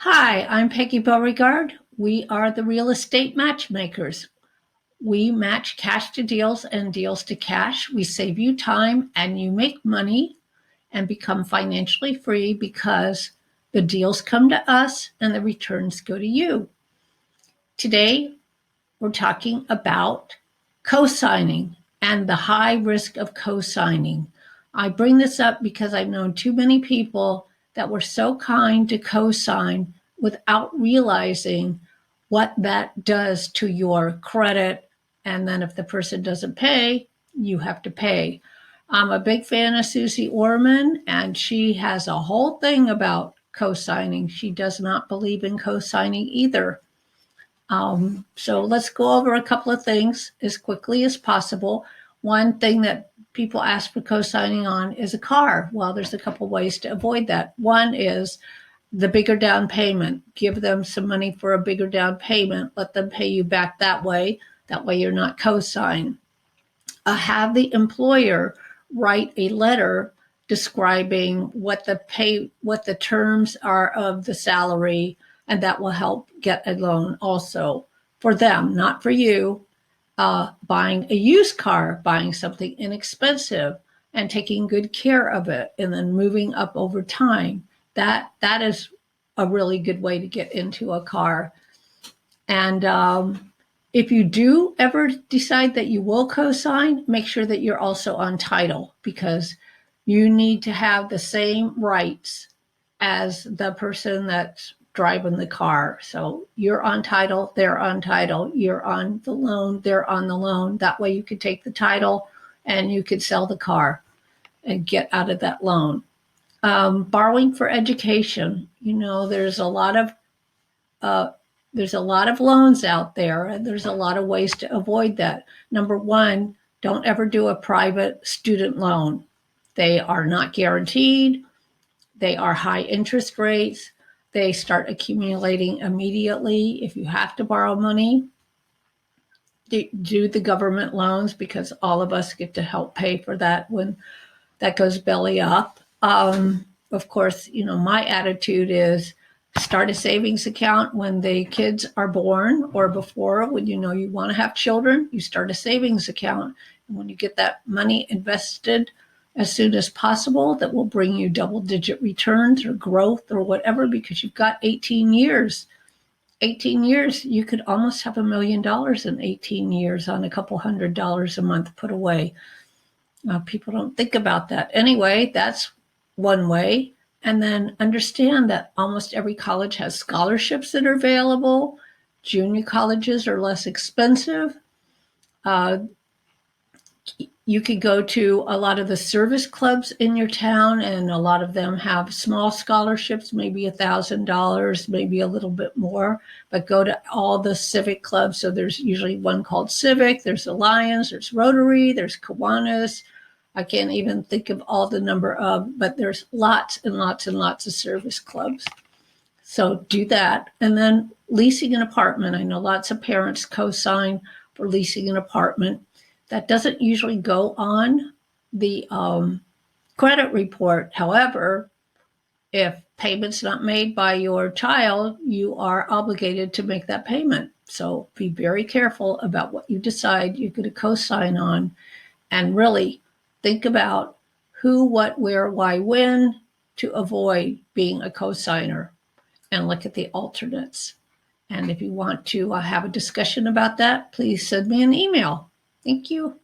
Hi, I'm Peggy Beauregard. We are the Real Estate Matchmakers. We match cash to deals and deals to cash. We save you time and you make money and become financially free because the deals come to us and the returns go to you. Today, we're talking about cosigning and the high risk of cosigning. I bring this up because I've known too many people that were so kind to cosign without realizing what that does to your credit. And then if the person doesn't pay, you have to pay. I'm a big fan of Suzie Orman, and she has a whole thing about cosigning. She does not believe in cosigning either. So let's go over a couple of things as quickly as possible. One thing that people ask for co-signing on is a car. Well, there's a couple ways to avoid that. One is the bigger down payment. Give them some money for a bigger down payment. Let them pay you back that way. That way you're not co-signed. Have the employer write a letter describing what the terms are of the salary, and that will help get a loan also for them, not for you. Buying a used car, buying something inexpensive and taking good care of it, and then moving up over time. That is a really good way to get into a car. And if you do ever decide that you will co-sign, make sure that you're also on title, because you need to have the same rights as the person that's driving the car. So you're on title, they're on title, you're on the loan, they're on the loan. That way you could take the title and you could sell the car and get out of that loan. Borrowing for education. Uh, there's a lot of loans out there, and there's a lot of ways to avoid that. Number one, don't ever do a private student loan. They are not guaranteed. They are high interest rates. They start accumulating immediately. If you have to borrow money, do the government loans, because all of us get to help pay for that when that goes belly up. Of course, my attitude is start a savings account when the kids are born, or before, when you want to have children, you start a savings account. And when you get that money invested as soon as possible, that will bring you double-digit returns or growth or whatever, because you've got 18 years. 18 years, you could almost have $1 million in 18 years on a couple $100 a month put away. People don't think about that. Anyway, that's one way. And then understand that almost every college has scholarships that are available. Junior colleges are less expensive. You could go to a lot of the service clubs in your town, and a lot of them have small scholarships, maybe $1,000, maybe a little bit more, but go to all the civic clubs. So there's usually one called Civic, there's Alliance, there's Rotary, there's Kiwanis. I can't even think of all the number of, but there's lots and lots and lots of service clubs. So do that. And then leasing an apartment. I know lots of parents co-sign for leasing an apartment. That doesn't usually go on the credit report. However, if payment's not made by your child, you are obligated to make that payment. So be very careful about what you decide you're going to co-sign on, and really think about who, what, where, why, when, to avoid being a co-signer, and look at the alternates. And if you want to have a discussion about that, please send me an email. Thank you.